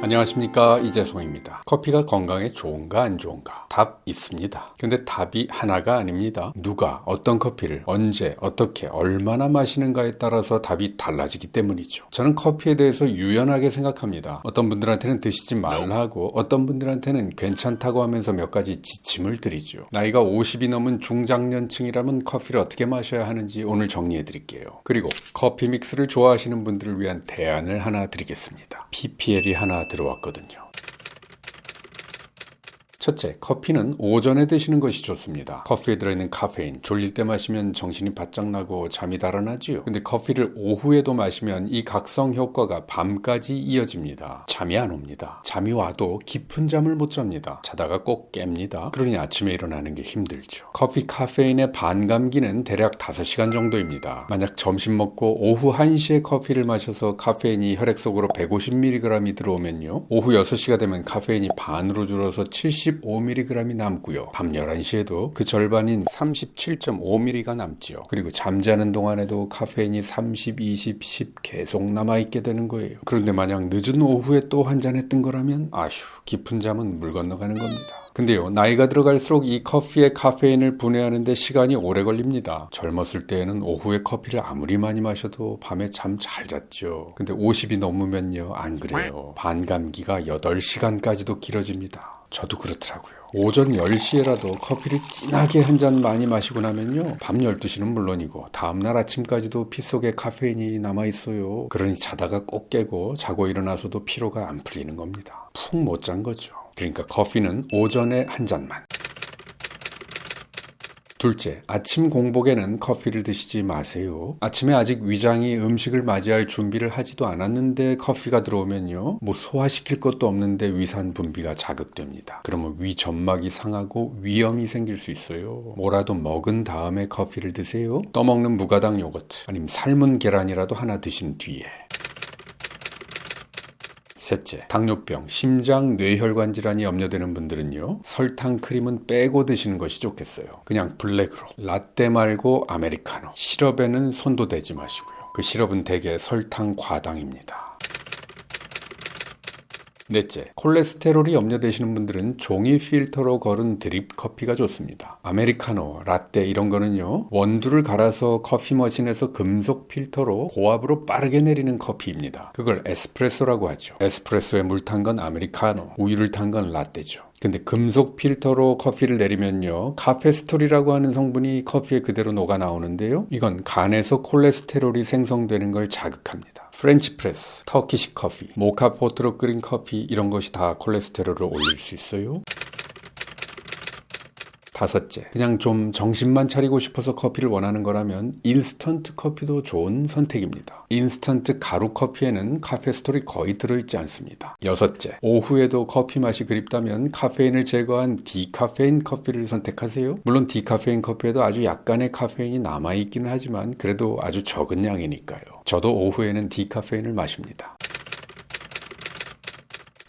안녕하십니까, 이재성입니다. 커피가 건강에 좋은가 안 좋은가? 답 있습니다. 근데 답이 하나가 아닙니다. 누가 어떤 커피를 언제 어떻게 얼마나 마시는가에 따라서 답이 달라지기 때문이죠. 저는 커피에 대해서 유연하게 생각합니다. 어떤 분들한테는 드시지 말라고, 어떤 분들한테는 괜찮다고 하면서 몇 가지 지침을 드리죠. 나이가 50이 넘은 중장년층이라면 커피를 어떻게 마셔야 하는지 오늘 정리해 드릴게요. 그리고 커피 믹스를 좋아하시는 분들을 위한 대안을 하나 드리겠습니다. PPL이 하나 들어왔거든요. 첫째, 커피는 오전에 드시는 것이 좋습니다. 커피에 들어있는 카페인, 졸릴 때 마시면 정신이 바짝 나고 잠이 달아나지요. 근데 커피를 오후에도 마시면 이 각성 효과가 밤까지 이어집니다. 잠이 안 옵니다. 잠이 와도 깊은 잠을 못 잡니다. 자다가 꼭 깹니다. 그러니 아침에 일어나는 게 힘들죠. 커피 카페인의 반감기는 대략 5시간 정도입니다. 만약 점심 먹고 오후 1시에 커피를 마셔서 카페인이 혈액 속으로 150mg이 들어오면요, 오후 6시가 되면 카페인이 반으로 줄어서 75mg이 남고요. 밤 11시에도 그 절반인 37.5mg가 남지요. 그리고 잠자는 동안에도 카페인이 30, 20, 10 계속 남아있게 되는 거예요. 그런데 만약 늦은 오후에 또 한 잔 했던 거라면 아휴, 깊은 잠은 물 건너가는 겁니다. 근데요, 나이가 들어갈수록 이 커피의 카페인을 분해하는데 시간이 오래 걸립니다. 젊었을 때에는 오후에 커피를 아무리 많이 마셔도 밤에 잠 잘 잤죠. 근데 50이 넘으면요, 안 그래요. 반감기가 8시간까지도 길어집니다. 저도 그렇더라고요. 오전 10시에라도 커피를 진하게 한 잔 많이 마시고 나면요, 밤 12시는 물론이고 다음날 아침까지도 피 속에 카페인이 남아있어요. 그러니 자다가 꼭 깨고 자고 일어나서도 피로가 안 풀리는 겁니다. 푹 못 잔 거죠. 그러니까 커피는 오전에 한 잔만. 둘째, 아침 공복에는 커피를 드시지 마세요. 아침에 아직 위장이 음식을 맞이할 준비를 하지도 않았는데 커피가 들어오면요, 뭐 소화시킬 것도 없는데 위산 분비가 자극됩니다. 그러면 위 점막이 상하고 위염이 생길 수 있어요. 뭐라도 먹은 다음에 커피를 드세요. 떠먹는 무가당 요거트 아니면 삶은 계란이라도 하나 드신 뒤에. 셋째, 당뇨병, 심장, 뇌혈관 질환이 염려되는 분들은요, 설탕 크림은 빼고 드시는 것이 좋겠어요. 그냥 블랙으로, 라떼 말고 아메리카노, 시럽에는 손도 대지 마시고요. 그 시럽은 대개 설탕 과당입니다. 넷째, 콜레스테롤이 염려되시는 분들은 종이 필터로 걸은 드립 커피가 좋습니다. 아메리카노, 라떼 이런 거는요, 원두를 갈아서 커피 머신에서 금속 필터로 고압으로 빠르게 내리는 커피입니다. 그걸 에스프레소라고 하죠. 에스프레소에 물 탄 건 아메리카노, 우유를 탄 건 라떼죠. 근데 금속 필터로 커피를 내리면요, 카페스톨이라고 하는 성분이 커피에 그대로 녹아 나오는데요, 이건 간에서 콜레스테롤이 생성되는 걸 자극합니다. 프렌치 프레스, 터키식 커피, 모카포트로 끓인 커피 이런 것이 다 콜레스테롤을 올릴 수 있어요. 다섯째, 그냥 좀 정신만 차리고 싶어서 커피를 원하는 거라면 인스턴트 커피도 좋은 선택입니다. 인스턴트 가루 커피에는 카페스톨이 거의 들어있지 않습니다. 여섯째, 오후에도 커피 맛이 그립다면 카페인을 제거한 디카페인 커피를 선택하세요. 물론 디카페인 커피에도 아주 약간의 카페인이 남아있기는 하지만 그래도 아주 적은 양이니까요. 저도 오후에는 디카페인을 마십니다.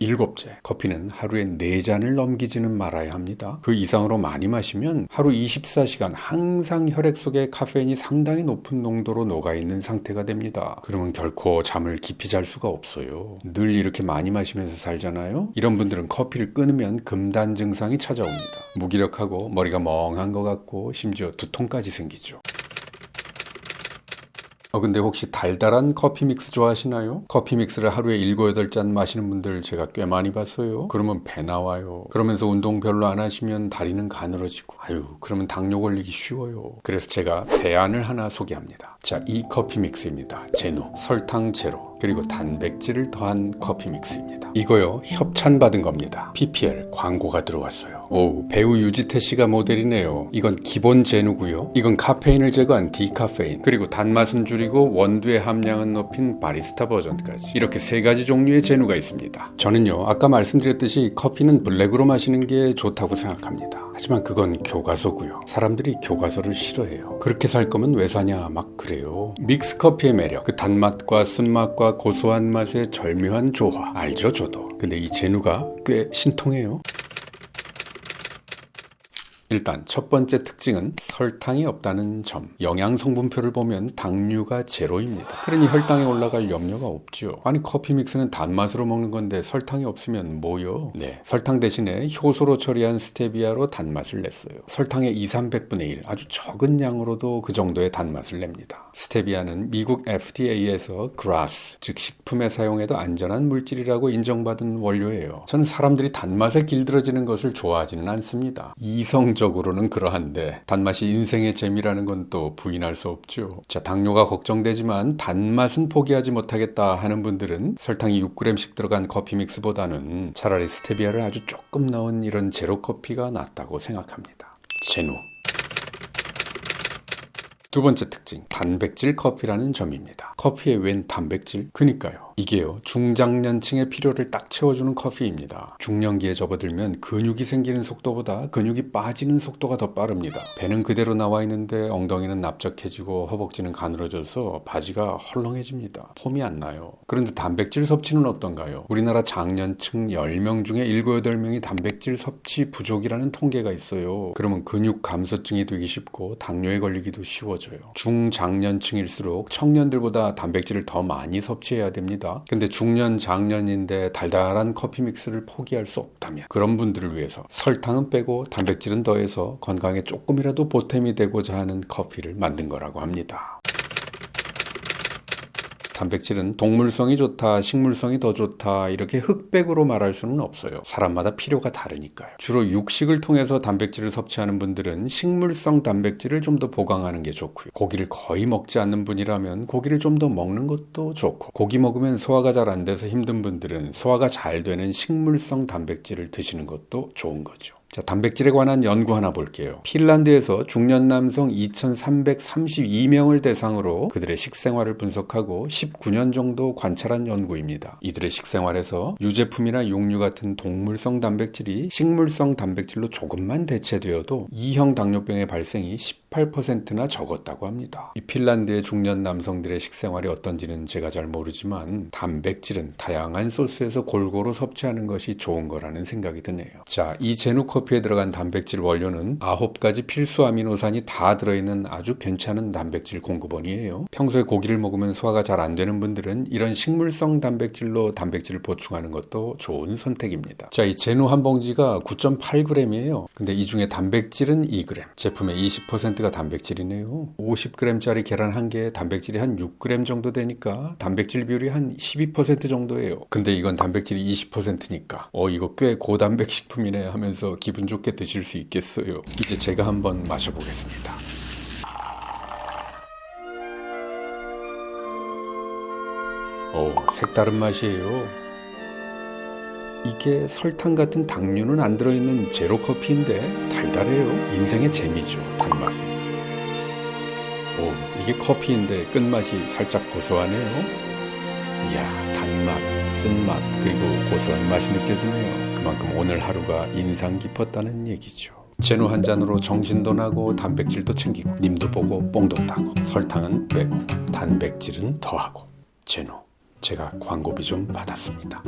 일곱째, 커피는 하루에 4잔을 넘기지는 말아야 합니다. 그 이상으로 많이 마시면 하루 24시간 항상 혈액 속에 카페인이 상당히 높은 농도로 녹아있는 상태가 됩니다. 그러면 결코 잠을 깊이 잘 수가 없어요. 늘 이렇게 많이 마시면서 살잖아요. 이런 분들은 커피를 끊으면 금단 증상이 찾아옵니다. 무기력하고 머리가 멍한 것 같고 심지어 두통까지 생기죠. 근데 혹시 달달한 커피 믹스 좋아하시나요? 커피 믹스를 하루에 7, 8잔 마시는 분들 제가 꽤 많이 봤어요. 그러면 배 나와요. 그러면서 운동 별로 안 하시면 다리는 가늘어지고, 그러면 당뇨 걸리기 쉬워요. 그래서 제가 대안을 하나 소개합니다. 자, 이 커피 믹스입니다. 제노, 설탕 제로, 그리고 단백질을 더한 커피 믹스입니다. 이거요, 협찬받은 겁니다. PPL 광고가 들어왔어요. 오, 배우 유지태 씨가 모델이네요. 이건 기본 제누고요. 이건 카페인을 제거한 디카페인, 그리고 단맛은 줄이고 원두의 함량은 높인 바리스타 버전까지. 이렇게 3가지 종류의 제누가 있습니다. 저는요, 아까 말씀드렸듯이 커피는 블랙으로 마시는 게 좋다고 생각합니다. 하지만 그건 교과서고요. 사람들이 교과서를 싫어해요. 그렇게 살 거면 왜 사냐 막 그래요. 믹스 커피의 매력, 그 단맛과 쓴맛과 고소한 맛의 절묘한 조화 알죠, 저도. 근데 이 제누가 꽤 신통해요. 일단 첫 번째 특징은 설탕이 없다는 점. 영양 성분표를 보면 당류가 제로입니다. 그러니 혈당이 올라갈 염려가 없죠. 아니 커피 믹스는 단맛으로 먹는 건데 설탕이 없으면 뭐요? 네, 설탕 대신에 효소로 처리한 스테비아로 단맛을 냈어요. 설탕의 2, 300분의 1, 아주 적은 양으로도 그 정도의 단맛을 냅니다. 스테비아는 미국 FDA에서 GRAS, 즉 식품에 사용해도 안전한 물질이라고 인정받은 원료예요. 저는 사람들이 단맛에 길들여지는 것을 좋아하지는 않습니다. 이성적으로는 그러한데 단맛이 인생의 재미라는 건 또 부인할 수 없죠. 자, 당뇨가 걱정되지만 단맛은 포기하지 못하겠다 하는 분들은 설탕이 6g씩 들어간 커피 믹스보다는 차라리 스테비아를 아주 조금 넣은 이런 제로 커피가 낫다고 생각합니다. 제노. 두 번째 특징, 단백질 커피라는 점입니다. 커피에 웬 단백질? 그니까요. 이게요, 중장년층의 필요를 딱 채워주는 커피입니다. 중년기에 접어들면 근육이 생기는 속도보다 근육이 빠지는 속도가 더 빠릅니다. 배는 그대로 나와 있는데 엉덩이는 납작해지고 허벅지는 가늘어져서 바지가 헐렁해집니다. 폼이 안 나요. 그런데 단백질 섭취는 어떤가요? 우리나라 장년층 10명 중에 7, 8명이 단백질 섭취 부족이라는 통계가 있어요. 그러면 근육 감소증이 되기 쉽고 당뇨에 걸리기도 쉬워져요. 중장년층일수록 청년들보다 단백질을 더 많이 섭취해야 됩니다. 근데 중년, 장년인데 달달한 커피 믹스를 포기할 수 없다면 그런 분들을 위해서 설탕은 빼고 단백질은 더해서 건강에 조금이라도 보탬이 되고자 하는 커피를 만든 거라고 합니다. 단백질은 동물성이 좋다, 식물성이 더 좋다 이렇게 흑백으로 말할 수는 없어요. 사람마다 필요가 다르니까요. 주로 육식을 통해서 단백질을 섭취하는 분들은 식물성 단백질을 좀 더 보강하는 게 좋고요. 고기를 거의 먹지 않는 분이라면 고기를 좀 더 먹는 것도 좋고, 고기 먹으면 소화가 잘 안 돼서 힘든 분들은 소화가 잘 되는 식물성 단백질을 드시는 것도 좋은 거죠. 자, 단백질에 관한 연구 하나 볼게요. 핀란드에서 중년 남성 2,332명을 대상으로 그들의 식생활을 분석하고 19년 정도 관찰한 연구입니다. 이들의 식생활에서 유제품이나 육류 같은 동물성 단백질이 식물성 단백질로 조금만 대체되어도 2형 당뇨병의 발생이 18%나 적었다고 합니다. 이 핀란드의 중년 남성들의 식생활이 어떤지는 제가 잘 모르지만 단백질은 다양한 소스에서 골고루 섭취하는 것이 좋은 거라는 생각이 드네요. 자, 이 제누 커피에 들어간 단백질 원료는 9가지 필수 아미노산이 다 들어있는 아주 괜찮은 단백질 공급원이에요. 평소에 고기를 먹으면 소화가 잘 안 되는 분들은 이런 식물성 단백질로 단백질을 보충하는 것도 좋은 선택입니다. 자, 이 제누 한 봉지가 9.8g이에요. 근데 이 중에 단백질은 2g, 제품의 20%가 단백질이네요. 50g짜리 계란 한 개에 단백질이 한 6g 정도 되니까 단백질 비율이 한 12% 정도예요. 근데 이건 단백질이 20%니까 이거 꽤 고단백 식품이네 하면서 기분 좋게 드실 수 있겠어요. 이제 제가 한번 마셔보겠습니다. 색다른 맛이에요. 이게 설탕 같은 당류는 안 들어있는 제로 커피인데 달달해요. 인생의 재미죠, 단맛은. 이게 커피인데 끝맛이 살짝 고소하네요. 이야, 단맛, 쓴맛, 그리고 고소한 맛이 느껴지네요. 그만큼 오늘 하루가 인상 깊었다는 얘기죠. 제노 한 잔으로 정신도 나고 단백질도 챙기고 님도 보고 뽕도 따고 설탕은 빼고 단백질은 더하고 제노, 제가 광고비 좀 받았습니다.